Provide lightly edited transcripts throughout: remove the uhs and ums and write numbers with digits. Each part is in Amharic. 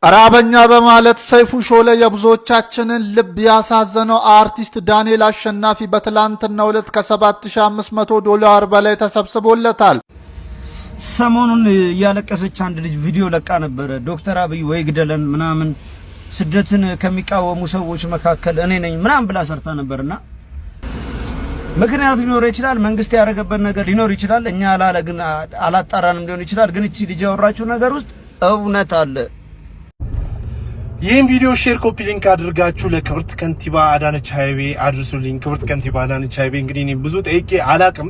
አራበኛ በማለት ሰይፉ ሾለ የብዙዎቻችንን ልብ ያሳዘነው አርቲስት ዳንኤል አሸናፊ በትላንትናው ዕለት $7500 በላይ ተሰብስቦለታል። ሰሞኑን ያለቀሰች አንድ ልጅ ቪዲዮ ለቃ ነበር። ዶክተር አብይ ወይ ግደለን ምናምን ስደትን ከሚቃወሙ ሰዎች መካከል እኔ ነኝ ምናምን ብላ ሰርታ ነበርና ምክንያት ሊኖር ይችላል፣ መንግስት ያደረገበት ነገር ሊኖር ይችላል። እኛ አላለግን አላጣራንም ሊሆን ይችላል። ግን እቺ ልጅ ያወራችው ነገር ውስጥ እውነት አለ። ይህን ቪዲዮ ሼር ኮፒ ሊንክ አድርጋችሁ ለክብርት ከንቲባ አዳነች አቤቤ አድርሱልኝ። ክብርት ከንቲባ አዳነች አቤቤ እንግዲህ እኔ ብዙ ጠይቄ አላቅም።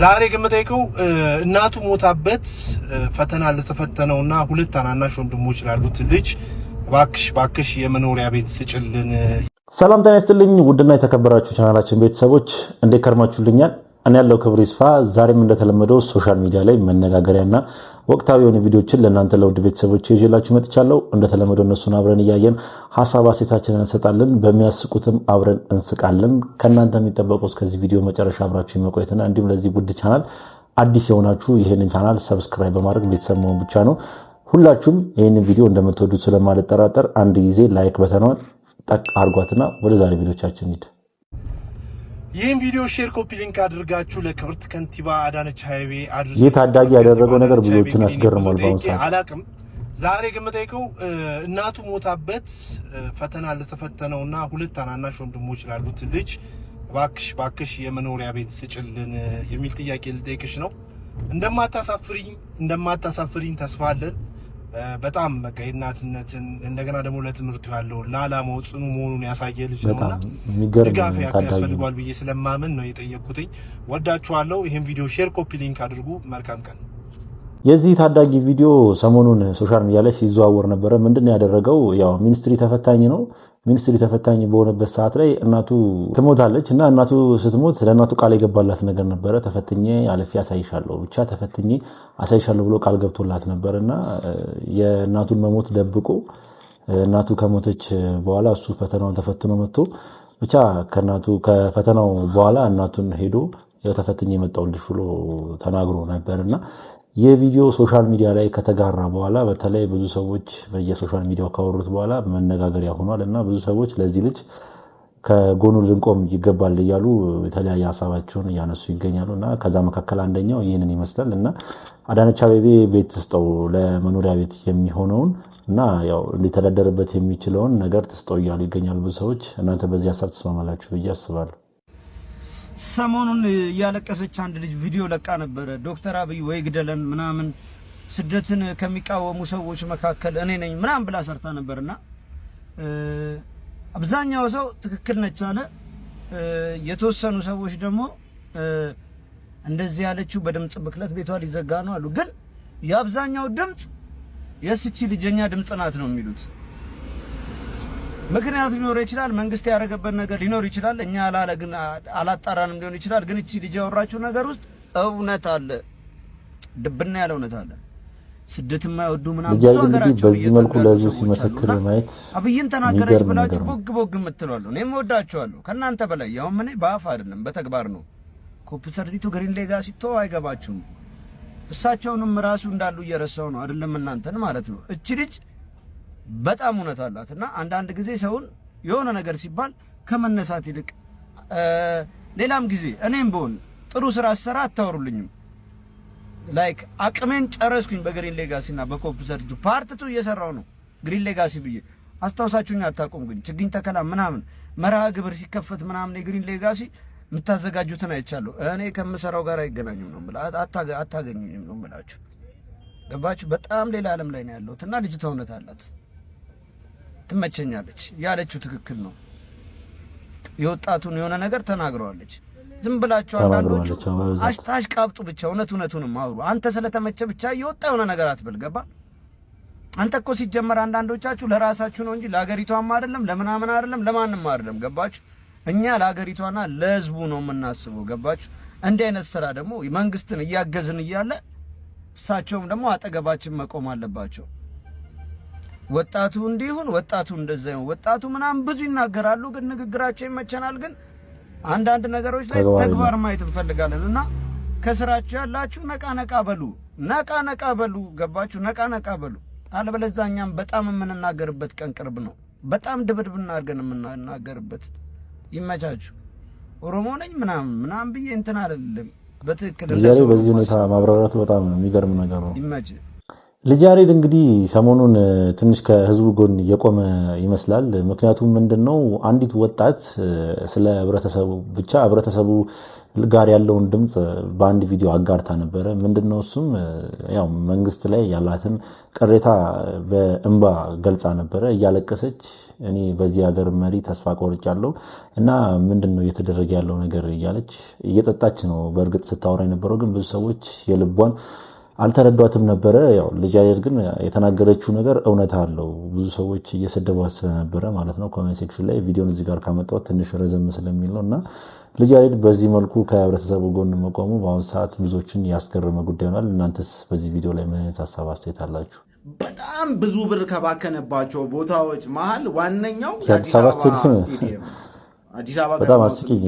ዛሬ ግን መጠይቀው እናቱ ሞታበት ፈተና ለተፈተነውና ሁለት ታናናሽ ወንድሞች ላሉት ልጅ ባክሽ የመኖሪያ ቤት ስጭልን። ሰላም ጤና ይስጥልኝ ውድና የተከበራችሁ ቻናላችን ቤተሰቦች እንዴት ከርማችሁልኛል? እኔ ያለው ክብር ይስፋ ዛሬም እንደተለመደው ሶሻል ሚዲያ ላይ መነጋገሪያና ወቅታዊ የሆኑ ቪዲዮዎችን ለእናንተ ለውድ ቤተሰቦች ይዤላችሁ መጥቻለሁ። እንደተለመደው እነሱን አብረን እያየን ሐሳብ አስተያየታችንን እንሰጣለን፣ በሚያስቁትም አብረን እንስቃለን። ከእናንተ የሚጠበቀው እስከዚህ ቪዲዮ መጨረሻ አብራችሁ መቆየትና እንዲሁም ለዚህ ውድ ቻናል አዲስ የሆናችሁ ይሄንን ቻናል ሰብስክራይብ በማድረግ ቤተሰብ መሆን ብቻ ነው። ሁላችሁም ይሄንን ቪዲዮ እንደምትወዱት ስለማልጠራጠር አንድ ጊዜ ላይክ በተኗል ጠቅ አድርጓትና ወደ ዛሬ ቪዲዮቻችን እንሂድ። ይህን ቪዲዮ ሼር ኮፒ ሊንክ አድርጋችሁ ለክብርት ከንቲባ አዳነች አቤቤ አድርሱ። ይህ ታዳጊ ያደረገው ነገር ብዙዎችን አስገርሟል። ባሁን ሰዓት አላቅም። ዛሬ ግን መጠይቀው እናቱ ሞታበት ፈተና ለተፈተነውና ሁለት ታናናሽ ወንድሞች ላሉት ልጅ ባክሽ የመኖሪያ ቤት ስጭልን የሚል ጥያቄ ልጠይቅሽ ነው። እንደማታሳፍሪኝ ተስፋ አለን። በጣም በቃ የእናትነትን እንደገና ደግሞ ለትምህርቱ ያለው ለዓላማው ጽኑ መሆኑን ያሳየ ልጅ ነውና ድጋፍ ያስፈልጋል ብዬ ስለማምን ነው የጠየቅኩትኝ። ወዳችኋለሁ። ይሄን ቪዲዮ ሼር ኮፒ ሊንክ አድርጉ። መልካም ቀን። የዚህ ታዳጊ ቪዲዮ ሰሞኑን ሶሻል ሚዲያ ላይ ሲዘዋወር ነበር። ምንድነው ያደረገው? ያው ሚኒስትሪ ተፈታኝ ነው። ሚኒስትሪ ተፈታኝ በሆነበት ሰዓት ላይ እናቱ ትሞታለች እና እናቱ ስትሞት ለእናቱ ቃል የገባላት ነገር ነበረ። ተፈትኜ አለፊ አሳይሻለሁ፣ ብቻ ተፈትኜ አሳይሻለሁ ብሎ ቃል ገብቶላት ነበርና የእናቱን መሞት ደብቆ እናቱ ከሞተች በኋላ እሱ ፈተናውን ተፈትኖ መጥቶ ብቻ ከፈተናው በኋላ እናቱን ሄዶ ተፈትኜ የመጣሁልሽ ብሎ ተናግሮ ነበርና የቪዲዮ ሶሻል ሚዲያ ላይ ከተጋራ በኋላ በተለይ ብዙ ሰዎች በየሶሻል ሚዲያው ካወሩት በኋላ መነጋገሪያ ሆኗል እና ብዙ ሰዎች ለዚህ ልጅ ከጎኑ ልንቆም ይገባል እያሉ የተለያየ ሐሳባቸውን እያነሱ ይገኛሉ እና ከዛ መካከል አንደኛው ይህንን ይመስላል እና አዳነች አቤቤ ቤት ትስጠው ለመኖሪያ ቤት የሚሆነውን እና ያው ሊተዳደርበት የሚችለውን ነገር ትስጠው እያሉ ይገኛሉ ብዙ ሰዎች። እናንተ በዚህ ሐሳብ ተስማማላችሁ ብዬ አስባለሁ። ሰሞኑን ያለቀሰች አንድ ልጅ ቪዲዮ ለቃ ነበር። ዶክተር አብይ ወይ ግደለን ምናምን ስደትን ከሚቃወሙ ሰዎች መካከል እኔ ነኝ ምናምን ብላ ሰርታ ነበርና አብዛኛው ሰው ትክክል ነች አለ። የተወሰኑ ሰዎች ደግሞ እንደዚህ ያለችው በድምጽ ብክለት ቤቷ ሊዘጋ ነው አሉ። ግን የአብዛኛው ድምጽ የስቺ ልጅኛ ድምጽ ናት ነው የሚሉት። ምክንያት ሊኖር ይችላል፣ መንግስት ያደረገበት ነገር ሊኖር ይችላል። እኛ አላለግን አላጣራንም ሊሆን ይችላል። ግን እቺ ልጅ ያወራችው ነገር ውስጥ እውነት አለ፣ ድብና ያለ እውነት አለ። ስደት የማይወዱ ምናምን ብዙ ሀገራቸው በዚህ መልኩ ለዚህ ሲመሰክር ማየት አብይን ተናገረች ብላችሁ ቦግ የምትሏለሁ። እኔም ወዳችኋለሁ ከናንተ በላይ ያው ምን በአፍ አይደለም በተግባር ነው። ኮፒ ሰርቲቱ ግሪን ሌጋሲ ቶ አይገባችሁም። እሳቸውንም ራሱ እንዳሉ እየረሳው ነው አይደለም እናንተን ማለት ነው። እቺ ልጅ በጣም እውነት አላትና አንዳንድ ጊዜ ሰውን የሆነ ነገር ሲባል ከመነሳት ይልቅ ሌላም ጊዜ እኔም ብሆን ጥሩ ስራ አሰራ አታወሩልኝም። ላይክ አቅሜን ጨረስኩኝ በግሪን ሌጋሲና በኮፒ ሰርቲቱ ፓርት 2 እየሰራው ነው ግሪን ሌጋሲ ብዬ አስታውሳችሁኝ አታቆም። ግን ችግኝ ተከላ ምናምን መርሃ ግብር ሲከፈት ምናምን የግሪን ሌጋሲ የምታዘጋጁትን አይቻለሁ። እኔ ከምሰራው ጋር አይገናኝም ነው ማለት አታገኙኝም ነው የምላችሁ። ገባችሁ? በጣም ሌላ ዓለም ላይ ነው ያለሁትና ልጅቷ እውነት አላት፣ ትመቸኛለች። ያለችው ትክክል ነው። የወጣቱን የሆነ ነገር ተናግረዋለች። ዝም ብላችሁ አንዳንዶቹ አሽቃብጡ ብቻ እውነቱንም አውሩ። አንተ ስለተመቸ ብቻ የወጣ የሆነ ነገር አትበል። ገባ? አንተ እኮ ሲጀመር አንዳንዶቻችሁ ለራሳችሁ ነው እንጂ ለሀገሪቷም አይደለም ለምናምን አይደለም ለማንም አይደለም። ገባችሁ? እኛ ለሀገሪቷና ለህዝቡ ነው የምናስበው። ገባችሁ? እንዲህ አይነት ስራ ደግሞ መንግስትን እያገዝን እያለ እሳቸውም ደግሞ አጠገባችን መቆም አለባቸው። ወጣቱ እንዲሁን ወጣቱ እንደዛ ነው ወጣቱ ምናምን ብዙ ይናገራሉ፣ ግን ንግግራቸው ይመቸናል። ግን አንዳንድ ነገሮች ላይ ተግባር ማየት እንፈልጋለንና ከስራችሁ ያላችሁ ነቃ በሉ። ገባችሁ? ነቃ በሉ። አለበለዚያ እኛም በጣም የምንናገርበት ቀን ቅርብ ነው። በጣም ድብድብና አድርገን የምንናገርበት። ይመቻችሁ። ኦሮሞ ነኝ ምናምን ብዬ እንትን አይደለም። በትክክል እንደዚህ በዚህ ሁኔታ ማብራራቱ በጣም የሚገርም ነገር ነው። ይመች። ልጅ ያሬድ እንግዲህ ሰሞኑን ትንሽ ከህዝቡ ጎን የቆመ ይመስላል። ምክንያቱም ምንድነው አንዲት ወጣት ስለ ህብረተሰቡ ጋር ያለውን ድምጽ በአንድ ቪዲዮ አጋርታ ነበረ። ምንድነው እሱም ያው መንግስት ላይ ያላትን ቅሬታ በእንባ ገልጻ ነበረ እያለቀሰች እኔ በዚህ ሀገር መሪ ተስፋ ቆርጫለሁ እና ምንድነው እየተደረገ ያለው ነገር እያለች እየጠጣች ነው በእርግጥ ስታወራ የነበረው። ግን ብዙ ሰዎች የልቧን አልተረዷትም ነበረ። ያው ልጅ ያሬድ ግን የተናገረችው ነገር እውነት አለው። ብዙ ሰዎች እየሰደቧት ስለነበረ ማለት ነው ኮሜንት ሴክሽን ላይ ቪዲዮን እዚህ ጋር ካመጣው ትንሽ ረዘም ስለሚል ነውና ልጅ ያሬድ በዚህ መልኩ ከህብረተሰቡ ጎን መቆሙ በአሁኑ ሰዓት ብዙዎችን ያስገረመ ጉዳይ ሆኗል። እናንተስ በዚህ ቪዲዮ ላይ ምን አይነት ሀሳብ አስተያየት አላችሁ? በጣም ብዙ ብር ከባከነባቸው ቦታዎች መሃል ዋነኛው አዲስ አበባ ስቴዲየም በጣም አስቂኝ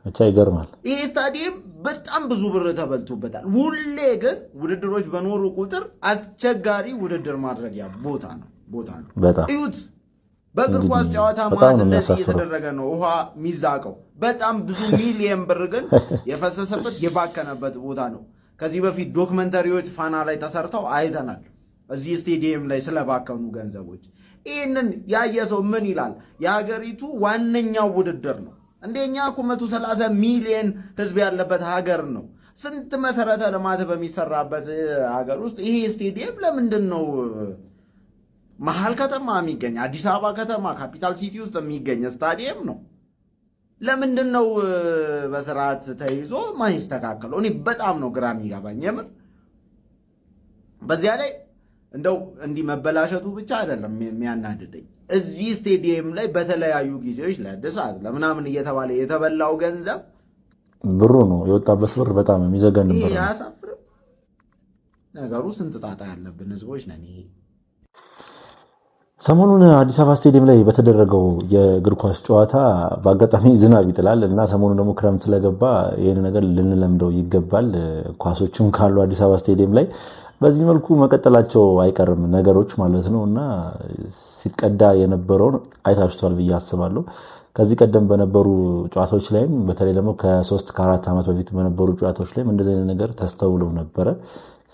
ብቻ ይገርማል። ይሄ ስታዲየም በጣም ብዙ ብር ተበልቶበታል። ሁሌ ግን ውድድሮች በኖሩ ቁጥር አስቸጋሪ ውድድር ማድረጊያ ቦታ ነው። በጣም እዩት። በእግር ኳስ ጨዋታ መሃል እንደዚህ እየተደረገ ነው ውሃ የሚዛቀው። በጣም ብዙ ሚሊየን ብር ግን የፈሰሰበት የባከነበት ቦታ ነው። ከዚህ በፊት ዶክመንተሪዎች ፋና ላይ ተሰርተው አይተናል። እዚህ ስቴዲየም ላይ ስለባከኑ ገንዘቦች ይህንን ያየ ሰው ምን ይላል? የሀገሪቱ ዋነኛው ውድድር ነው። እንደኛ 130 ሚሊዮን ህዝብ ያለበት ሀገር ነው። ስንት መሰረተ ልማት በሚሰራበት ሀገር ውስጥ ይሄ ስቴዲየም ለምንድን ነው መሀል ከተማ የሚገኝ አዲስ አበባ ከተማ ካፒታል ሲቲ ውስጥ የሚገኝ ስታዲየም ነው? ለምንድን ነው በስርዓት ተይዞ ማይስተካከለው? እኔ በጣም ነው ግራ የሚገባኝ የምር። በዚያ ላይ እንደው እንዲህ መበላሸቱ ብቻ አይደለም የሚያናድደኝ፣ እዚህ ስቴዲየም ላይ በተለያዩ ጊዜዎች ለእድሳት ለምናምን እየተባለ የተበላው ገንዘብ ብሩ ነው የወጣበት ብር በጣም የሚዘገን ነበር። ያሳፍርም። ነገሩ ስንት ጣጣ ያለብን ህዝቦች ነን። ይሄ ሰሞኑን አዲስ አበባ ስቴዲየም ላይ በተደረገው የእግር ኳስ ጨዋታ በአጋጣሚ ዝናብ ይጥላል እና ሰሞኑን ደግሞ ክረምት ስለገባ ይሄን ነገር ልንለምደው ይገባል። ኳሶችም ካሉ አዲስ አበባ ስቴዲየም ላይ በዚህ መልኩ መቀጠላቸው አይቀርም ነገሮች ማለት ነውና ሲቀዳ የነበረውን አይታችኋል ብዬ አስባለሁ። ከዚህ ቀደም በነበሩ ጨዋታዎች ላይም በተለይ ደግሞ ከ3 ከ4 ዓመት በፊት በነበሩ ጨዋታዎች ላይም እንደዚህ አይነት ነገር ተስተውሎ ነበረ።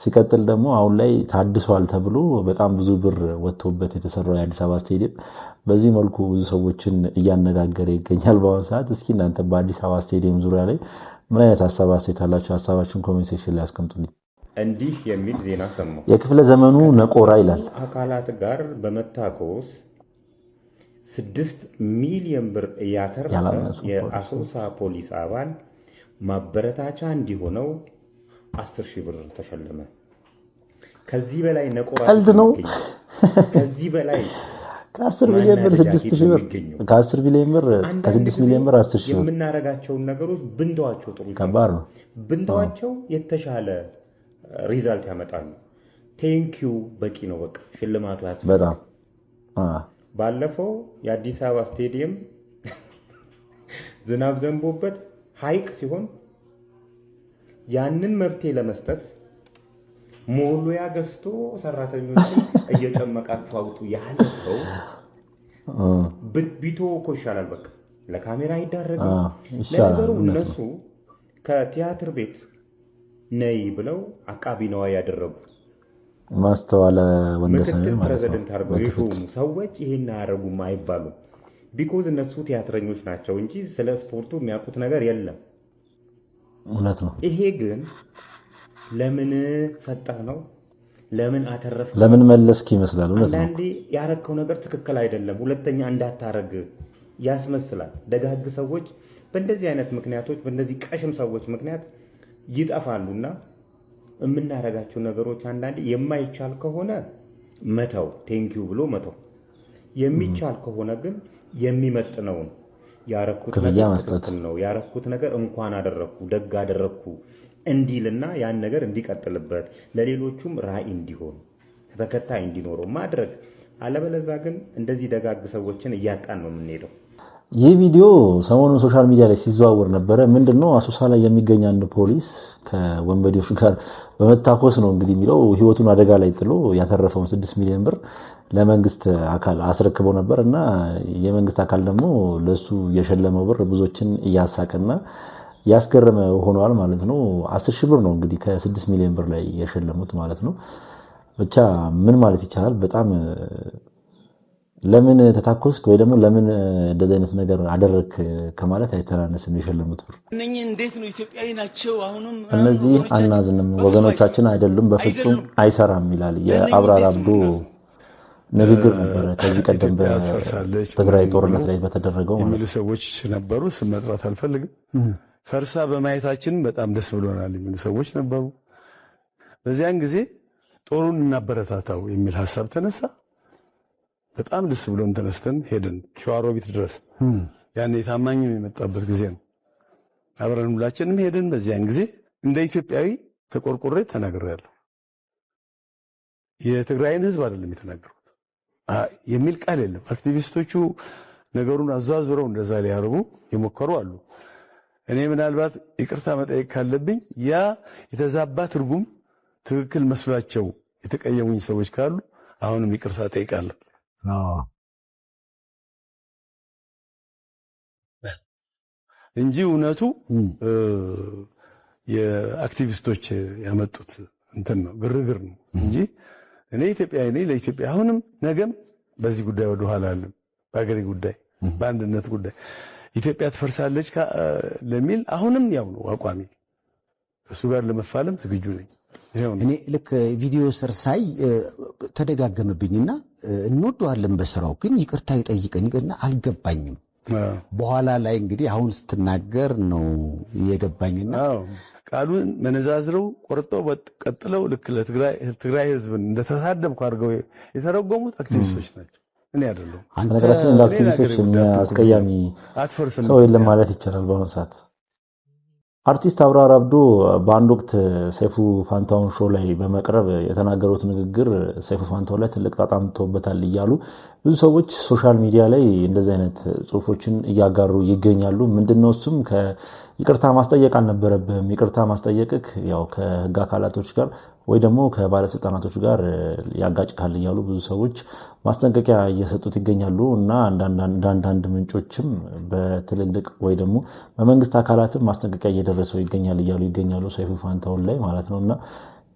ሲቀጥል ደግሞ አሁን ላይ ታድሷል ተብሎ በጣም ብዙ ብር ወጥቶበት የተሰራው የአዲስ አበባ ስቴዲየም በዚህ መልኩ ብዙ ሰዎችን እያነጋገረ ይገኛል በአሁኑ ሰዓት። እስኪ እናንተ በአዲስ አበባ ስቴዲየም ዙሪያ ላይ ምን አይነት ሀሳብ አስተያየት አላችሁ? ሀሳባችሁን ኮሜንት ሴክሽን ላይ አስቀምጡልኝ። እንዲህ የሚል ዜና ሰማሁ። የክፍለ ዘመኑ ነቆራ ይላል አካላት ጋር በመታኮስ 6 ሚሊዮን ብር ያተረፈ የአሶሳ ፖሊስ አባል ማበረታቻ እንዲሆነው 10,000 ብር ተሸለመ። ከዚህ በላይ ነቆራ ቀልድ ነው። ከዚህ በላይ ከ10 ሚሊዮን ብር 6,000 ብር ከ10 ሚሊዮን ብር ከ6 ሚሊዮን ብር 10,000 ብር የምናረጋቸውን ነገሮች ብንተዋቸው ጥሩ ከባድ ነው። ብንተዋቸው የተሻለ ሪዛልት ያመጣሉ። ቴንኪው በቂ ነው። በቃ ሽልማቱ ያስፈልጋል። በጣም ባለፈው የአዲስ አበባ ስቴዲየም ዝናብ ዘንቦበት ሐይቅ ሲሆን ያንን መብቴ ለመስጠት ሞሉያ ገዝቶ ሰራተኞችን እየጨመቃችሁ አውጡ ያለ ሰው ቢቶ እኮ ይሻላል። በቃ ለካሜራ አይዳረግም። ለነገሩ እነሱ ከቲያትር ቤት ነይ ብለው አቃቢ ነዋይ ያደረጉ ማስተዋለ ወንደሰን ምክትል ፕሬዝዳንት አድርገው የሾሙ ሰዎች ይሄን አያደርጉም አይባሉም። ቢኮዝ እነሱ ቲያትረኞች ናቸው እንጂ ስለ ስፖርቱ የሚያውቁት ነገር የለም። እውነት ነው። ይሄ ግን ለምን ሰጠህ ነው፣ ለምን አተረፍ፣ ለምን መለስክ ይመስላል። እውነት ነው። አንዳንዴ ያረከው ነገር ትክክል አይደለም፣ ሁለተኛ እንዳታረግ ያስመስላል። ደጋግ ሰዎች በእንደዚህ አይነት ምክንያቶች በእንደዚህ ቀሽም ሰዎች ምክንያት ይጠፋሉና የምናረጋቸው ነገሮች አንዳንዴ የማይቻል ከሆነ መተው፣ ቴንኪው ብሎ መተው፣ የሚቻል ከሆነ ግን የሚመጥነውን ያረኩት ነገር ትክክል ነው፣ ያረኩት ነገር እንኳን አደረኩ ደግ አደረኩ እንዲልና ያን ነገር እንዲቀጥልበት ለሌሎቹም ራዕይ እንዲሆን ተከታይ እንዲኖረው ማድረግ። አለበለዚያ ግን እንደዚህ ደጋግ ሰዎችን እያጣን ነው የምንሄደው። ይህ ቪዲዮ ሰሞኑን ሶሻል ሚዲያ ላይ ሲዘዋወር ነበረ። ምንድነው አሶሳ ላይ የሚገኝ አንድ ፖሊስ ከወንበዴዎች ጋር በመታኮስ ነው እንግዲህ የሚለው ህይወቱን አደጋ ላይ ጥሎ ያተረፈውን 6 ሚሊዮን ብር ለመንግስት አካል አስረክቦ ነበር እና የመንግስት አካል ደግሞ ለሱ የሸለመው ብር ብዙዎችን እያሳቀና ያስገረመ ሆኗል ማለት ነው። 10 ሺህ ብር ነው እንግዲህ ከ6 ሚሊዮን ብር ላይ የሸለሙት ማለት ነው። ብቻ ምን ማለት ይቻላል በጣም ለምን ተታኮስክ ወይ ደግሞ ለምን እንደዚህ አይነት ነገር አደረክ ከማለት አይተናነስም የሸለሙት ብር። እነኚህ እንዴት ነው ኢትዮጵያዊ ናቸው አሁንም እነዚህ አናዝንም ወገኖቻችን አይደሉም በፍጹም አይሰራም ይላል የአብራር አብዶ ንግግር ነበር ከዚህ ቀደም በትግራይ ጦርነት ላይ በተደረገው የሚሉ ሰዎች ነበሩ። ስም መጥራት አልፈልግም። ፈርሳ በማየታችን በጣም ደስ ብሎናል የሚሉ ሰዎች ነበሩ። በዚያን ጊዜ ጦሩን እናበረታታው የሚል ሐሳብ ተነሳ። በጣም ደስ ብሎን ተነስተን ሄድን ሸዋሮቢት ድረስ። ያኔ ታማኝም የመጣበት ጊዜ ነው። አብረን ሁላችንም ሄድን። በዚያን ጊዜ እንደ ኢትዮጵያዊ ተቆርቆሬ ተናግሬያለሁ። የትግራይን ህዝብ አይደለም የተናገሩት የሚል ቃል የለም። አክቲቪስቶቹ ነገሩን አዟዙረው እንደዛ ሊያርቡ የሞከሩ አሉ። እኔ ምናልባት ይቅርታ መጠየቅ ካለብኝ ያ የተዛባ ትርጉም ትክክል መስሏቸው የተቀየሙኝ ሰዎች ካሉ አሁንም ይቅርታ ጠይቃለሁ። እንጂ እውነቱ የአክቲቪስቶች ያመጡት እንትን ነው ግርግር ነው እንጂ እኔ ኢትዮጵያዊ ነኝ። ለኢትዮጵያ አሁንም ነገም በዚህ ጉዳይ ወደ ኋላ አለም። በአገሬ ጉዳይ በአንድነት ጉዳይ ኢትዮጵያ ትፈርሳለች ለሚል አሁንም ያው ነው አቋሚ። እሱ ጋር ለመፋለም ዝግጁ ነኝ። እኔ ልክ ቪዲዮ ሰርሳይ ተደጋገመብኝና እንወደዋለን በስራው ግን ይቅርታ ይጠይቀኝና አልገባኝም። በኋላ ላይ እንግዲህ አሁን ስትናገር ነው የገባኝና ቃሉን መነዛዝረው ቆርጠው ቀጥለው ልክ ለትግራይ ህዝብን እንደተሳደብኩ አድርገው የተረጎሙት አክቲቪስቶች ናቸው። እኔ አይደለም። ነገራችን እንደ አክቲቪስቶች የሚያስቀያሚ ሰው የለም ማለት ይቻላል በአሁኑ ሰዓት። አርቲስት አብራር አብዶ በአንድ ወቅት ሰይፉ ፋንታውን ሾው ላይ በመቅረብ የተናገሩት ንግግር ሰይፉ ፋንታውን ላይ ትልቅ ጣጣም ተውበታል እያሉ ብዙ ሰዎች ሶሻል ሚዲያ ላይ እንደዚህ አይነት ጽሁፎችን እያጋሩ ይገኛሉ። ምንድነው እሱም ይቅርታ ማስጠየቅ አልነበረብህም። ይቅርታ ማስጠየቅክ ያው ከህግ አካላቶች ጋር ወይ ደግሞ ከባለስልጣናቶች ጋር ያጋጭካል እያሉ ብዙ ሰዎች ማስጠንቀቂያ እየሰጡት ይገኛሉ እና አንዳንድ ምንጮችም በትልልቅ ወይ ደግሞ በመንግስት አካላትም ማስጠንቀቂያ እየደረሰው ይገኛል እያሉ ይገኛሉ ሰይፉ ፋንታውን ላይ ማለት ነውና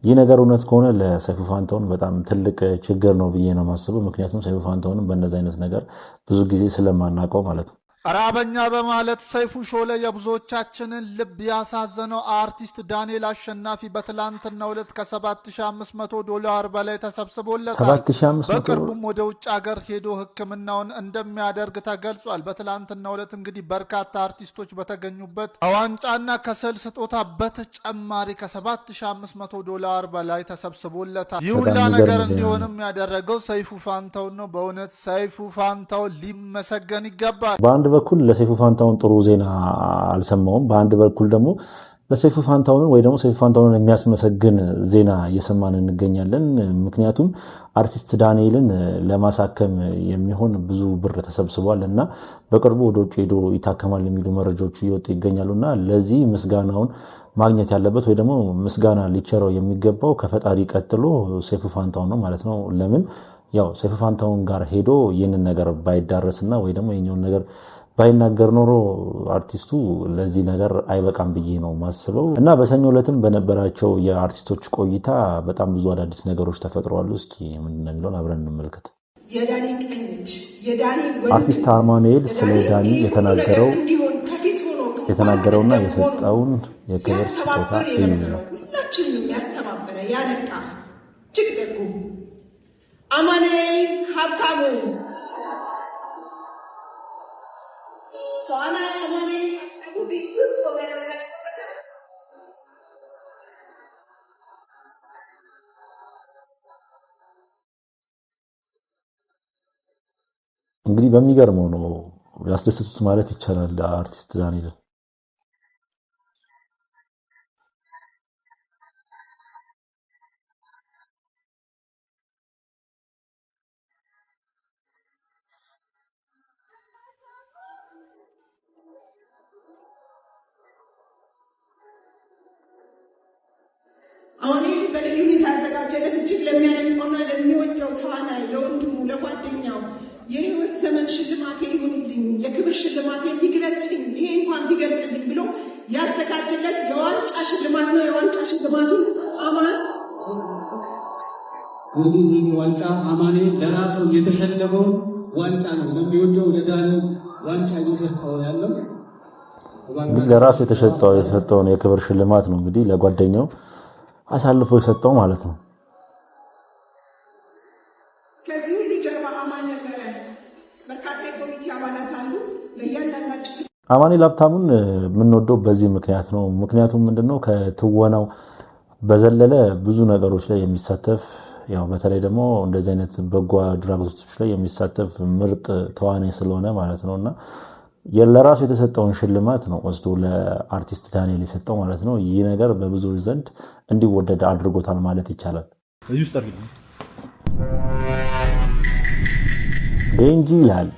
ይህ ነገር እውነት ከሆነ ለሰይፉ ፋንታውን በጣም ትልቅ ችግር ነው ብዬ ነው የማስበው። ምክንያቱም ሰይፉ ፋንታውን በእነዚህ አይነት ነገር ብዙ ጊዜ ስለማናውቀው ማለት ነው። ራበኛ በማለት ሰይፉ ሾው ላይ የብዙዎቻችንን ልብ ያሳዘነው አርቲስት ዳንኤል አሸናፊ በትላንትናው ዕለት $7500 በላይ ተሰብስቦለታል። በቅርቡም ወደ ውጭ ሀገር ሄዶ ሕክምናውን እንደሚያደርግ ተገልጿል። በትላንትናው ዕለት እንግዲህ በርካታ አርቲስቶች በተገኙበት ከዋንጫና ከስዕል ስጦታ በተጨማሪ $7500 በላይ ተሰብስቦለታል። ይህ ሁላ ነገር እንዲሆንም ያደረገው ሰይፉ ፋንታውን ነው። በእውነት ሰይፉ ፋንታውን ሊመሰገን ይገባል። በአንድ በኩል ለሰይፉ ፋንታውን ጥሩ ዜና አልሰማውም። በአንድ በኩል ደግሞ ለሰይፉ ፋንታውን ወይ ደግሞ ሰይፉ ፋንታውን የሚያስመሰግን ዜና እየሰማን እንገኛለን። ምክንያቱም አርቲስት ዳንኤልን ለማሳከም የሚሆን ብዙ ብር ተሰብስቧል እና በቅርቡ ወደ ውጭ ሄዶ ይታከማል የሚሉ መረጃዎች እየወጡ ይገኛሉና ለዚህ ምስጋናውን ማግኘት ያለበት ወይ ደግሞ ምስጋና ሊቸረው የሚገባው ከፈጣሪ ቀጥሎ ሰይፉ ፋንታውን ነው ማለት ነው። ለምን ያው ሰይፉ ፋንታውን ጋር ሄዶ ይህንን ነገር ባይዳረስና ወይ ደግሞ የኛውን ነገር ባይናገር ኖሮ አርቲስቱ ለዚህ ነገር አይበቃም ብዬ ነው ማስበው እና በሰኞ ዕለትም በነበራቸው የአርቲስቶች ቆይታ በጣም ብዙ አዳዲስ ነገሮች ተፈጥረዋል። እስኪ ምንድን ነው የሚለውን አብረን እንመልከት። አርቲስት አማኑኤል ስለ ዳኒ የተናገረውና የሰጠውን የክብር ስጦታ እዩ ነው። ሁላችንም ያስተባበረ ያነቃ እጅግ ደጉ አማኑኤል ሀብታሙ እንግዲህ በሚገርመው ነው ያስደሰቱት ማለት ይቻላል አርቲስት ዳንኤል። አሁን በልዩ ሁኔታ ያዘጋጀለት እጅግ ለሚያደንቀውና ለሚወደው ተዋናይ ለወንድሙ ለጓደኛው የህይወት ዘመን ሽልማቴ ይሁንልኝ፣ የክብር ሽልማቴ ይግለጽልኝ፣ ይሄ እንኳን ቢገልጽልኝ ብሎ ያዘጋጀለት የዋንጫ ሽልማት ነው። የዋንጫ ሽልማቱ አማን ዋንጫ አማኔ ለራሱ የተሸለመው ዋንጫ ነው። ለሚወደው ለዳኒ ዋንጫ እየሰጠው ያለው ለራሱ የተሰጠውን የክብር ሽልማት ነው እንግዲህ ለጓደኛው አሳልፎ የሰጠው ማለት ነው። ከዚህ ሁሉ ጀርባ አማን ነበረ። በርካታ የኮሚቴ አባላት አሉ። ለእያንዳንዳችን አማኑኤል ሀብታሙን የምንወደው በዚህ ምክንያት ነው። ምክንያቱም ምንድነው ከትወናው በዘለለ ብዙ ነገሮች ላይ የሚሳተፍ ያው በተለይ ደግሞ እንደዚህ አይነት በጎ አድራጎቶች ላይ የሚሳተፍ ምርጥ ተዋናይ ስለሆነ ማለት ነውና ለራሱ የተሰጠውን ሽልማት ነው ወስዶ ለአርቲስት ዳንኤል የሰጠው ማለት ነው። ይህ ነገር በብዙዎች ዘንድ እንዲወደድ አድርጎታል ማለት ይቻላል። እዚህ ውስጥ አድርገን ቤንጂ ይላል።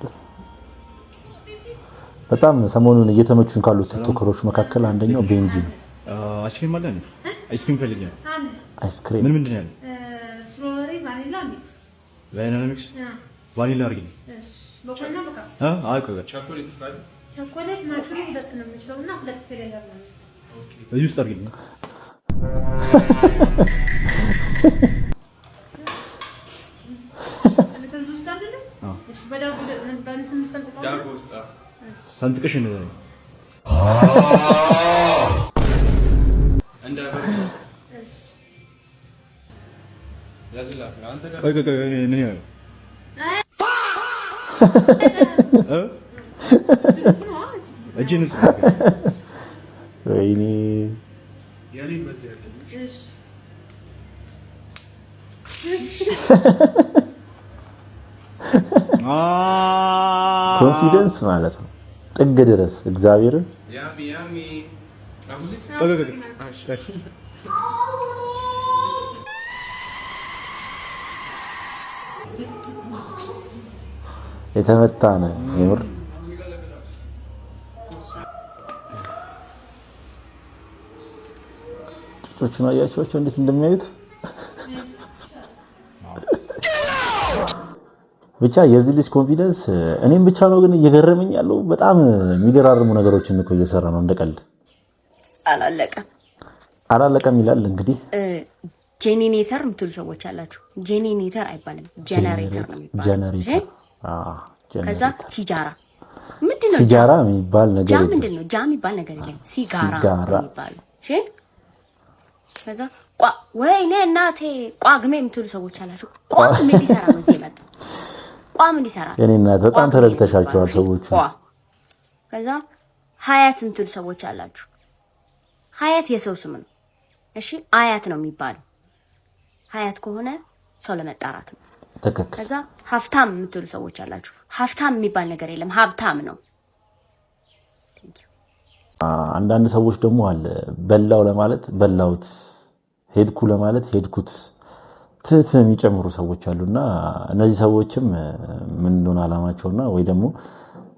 በጣም ሰሞኑን እየተመቹን ካሉት ቲክቶከሮች መካከል አንደኛው ቤንጂ ነው። አይስክሪም አለ ነው። አይስክሪም ፈልገኝ። አይስክሪም ምንድን ነው ያለው? ስትሮበሪ ቫኒላ ሚክስ። ቫኒላ ሚክስ? ቫኒላ አድርጊኝ። በቆና በቃ አይ ቾኮሌት ስታይል ቾኮሌት ማሽሩ ሁለት ነው የሚችለውና ሁለት ፍሌቨር ነው። እዚህ ውስጥ አድርጊኝ። ሰንጥቀሽ ነው እንደ ምን ያለው እጅን ወይኔ ኮንፊደንስ ማለት ነው ጥግ ድረስ እግዚአብሔርን የተመታ ነው የምር። ጭቶቹን አያቸዋቸው እንዴት እንደሚያዩት ብቻ የዚህ ልጅ ኮንፊደንስ እኔም ብቻ ነው ግን እየገረመኝ ያለው በጣም የሚገራርሙ ነገሮችን እኮ እየሰራ ነው። እንደቀልድ አላለቀም ይላል እንግዲህ። ጄኔሬተር የምትሉ ሰዎች አላችሁ። ጄኔሬተር አይባልም ጄነሬተር ነው የሚባለው። ከዛ ሲጃራ ምንድነው? ሲጃራ የሚባል ነገር ጃ ምንድነው? ጃ የሚባል ነገር የለም። ሲጋራ የሚባል እሺ። ከዛ ቋ ወይኔ እናቴ ቋግሜ የምትሉ ሰዎች አላችሁ። ቋ ምን ሊሰራ ነው እዚህ የመጣው? ቋ ምን ሊሰራ ነው? የኔ እናት በጣም ተረድተሻቸዋል ሰዎቹ። ከዛ ሀያት የምትሉ ሰዎች አላችሁ። ሀያት የሰው ስም ነው እሺ። አያት ነው የሚባለው። ሀያት ከሆነ ሰው ለመጣራት ነው። ከዛ ሀብታም የምትሉ ሰዎች አላችሁ። ሀብታም የሚባል ነገር የለም፣ ሀብታም ነው። አንዳንድ ሰዎች ደግሞ አለ በላው ለማለት በላውት፣ ሄድኩ ለማለት ሄድኩት፣ ትት የሚጨምሩ ሰዎች አሉና እነዚህ ሰዎችም ምን እንደሆነ አላማቸውና ወይ ደግሞ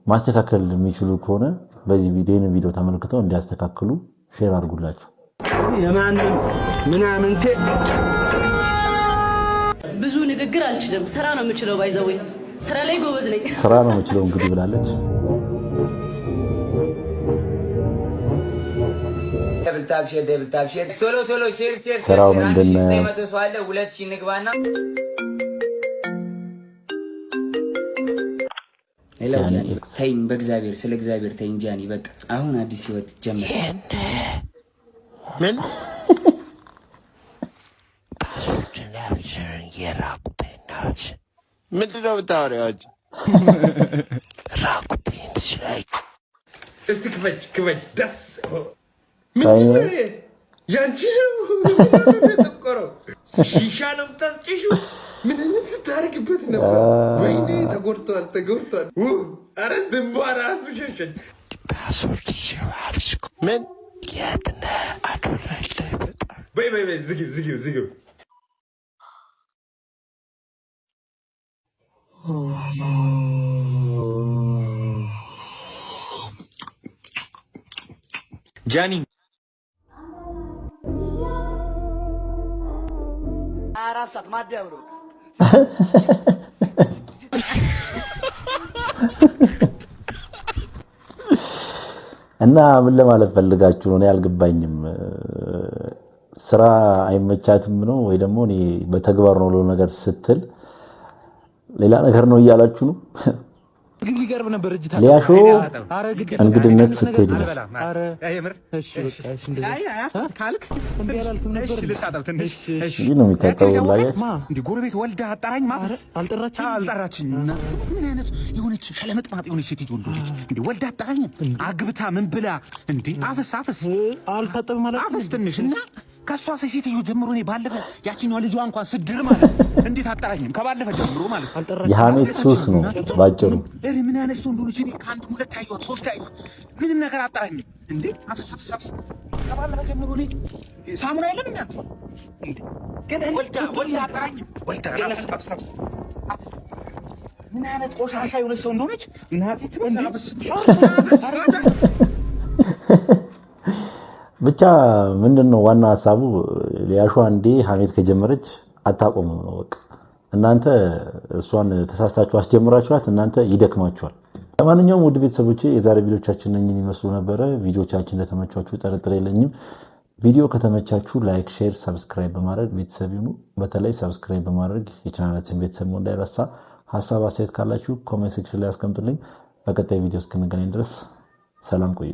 ማስተካከል የሚችሉ ከሆነ በዚህ ቪዲዮ ተመልክተው እንዲያስተካክሉ ሼር አድርጉላቸው። የማንም ምናምንቴ ብዙ ንግግር አልችልም፣ ስራ ነው የምችለው። ባይዘው ስራ ላይ ጎበዝ ነኝ። ስራ ነው የምችለው እንግዲህ ብላለች። ደብል ታብ ሼር ቶሎ ሼር ስራው ምንድነው? 900 ሰው አለ 2000 ንግባና ሌላው ጃኒ ተይኝ፣ በእግዚአብሔር ስለ እግዚአብሔር ተይኝ ጃኒ። በቃ አሁን አዲስ ህይወት ጀመረ። ምን ምንድነው የምታወሪው? ራቁቴን ስላይ እስቲ ክፈች ደስ ምንድነው ያንቺ ተቆረው ሺሻ ነው የምታስጭሽው? ምን ስታረግበት ነበር? ወይኔ ተጎድቷል። አረ ዝምቧ ራሱ ሸሸኝ። ፓስወርድ ይዋልሽ ምን ያትና አዶራለ በጣም በይ ዝጊው ጃኒ ናት ማዲያ ብሎ እና ምን ለማለት ፈልጋችሁ ነው ያልገባኝም ስራ አይመቻትም ነው ወይ ደግሞ እኔ በተግባር ነው ነገር ስትል ሌላ ነገር ነው እያላችሁ ነው ግን ሊገርም ነበር እጅ ሊያሾ እንግድነት ስትሄድ አረ የምር እሺ በቃ እሺ እንደዚህ አይ ካልክ እንዲያላልኩም ነበር እሺ ልታጠብ ትንሽ እሺ ነው የሚታጠበው ላይ እንዴ ጎረቤት ወልዳ አጣራኝ ማፍስ አልጠራችኝ ምን አይነት የሆነች ሸለመጥማጥ የሆነች ሴት ወልዶች እንዴ ወልዳ አጣራኝ አግብታ ምን ብላ እንዴ አፍስ አልታጠብ ማለት አፍስ ትንሽ እና ከሷ ሴትዮ ጀምሮ እኔ ባለፈ ያቺኛው ልጇ እንኳን ስድር ማለት እንዴት አጣራኝም ከባለፈ ጀምሮ ማለት የሐሜት ሱስ ነው ባጭሩ ምን አይነት ሰው እንደሆነች እኔ ከአንድ ሁለት አይቷት ሶስት አይቷት ምንም ነገር አጣራኝም እንዴ አፍስ ከባለፈ ጀምሮ እኔ ሳሙና የለም እንዴ ግን ወልዳ አጣራኝም ወልዳ አፍስ ምን አይነት ቆሻሻ የሆነች ሰው እንደሆነች እናቴ ትበናፍስ ብቻ ምንድነው ዋና ሐሳቡ ሊያሾ አንዴ ሐሜት ከጀመረች አታቆምም ነው በቃ እናንተ እሷን ተሳስታችሁ አስጀምራችኋት እናንተ ይደክማችኋል ለማንኛውም ውድ ቤተሰቦቼ የዛሬ ቪዲዮቻችን እነኝን ይመስሉ ነበር ቪዲዮቻችን ለተመቻችሁ ጥርጥር የለኝም ቪዲዮ ከተመቻችሁ ላይክ ሼር ሰብስክራይብ በማድረግ ቤተሰብ ይሁኑ በተለይ ሰብስክራይብ በማድረግ የቻናላችን ቤተሰብ መሆን እንዳይረሳ ሐሳብ አስተያየት ካላችሁ ኮሜንት ሴክሽን ላይ አስቀምጡልኝ በቀጣይ ቪዲዮ እስክንገናኝ ድረስ ሰላም ቆዩ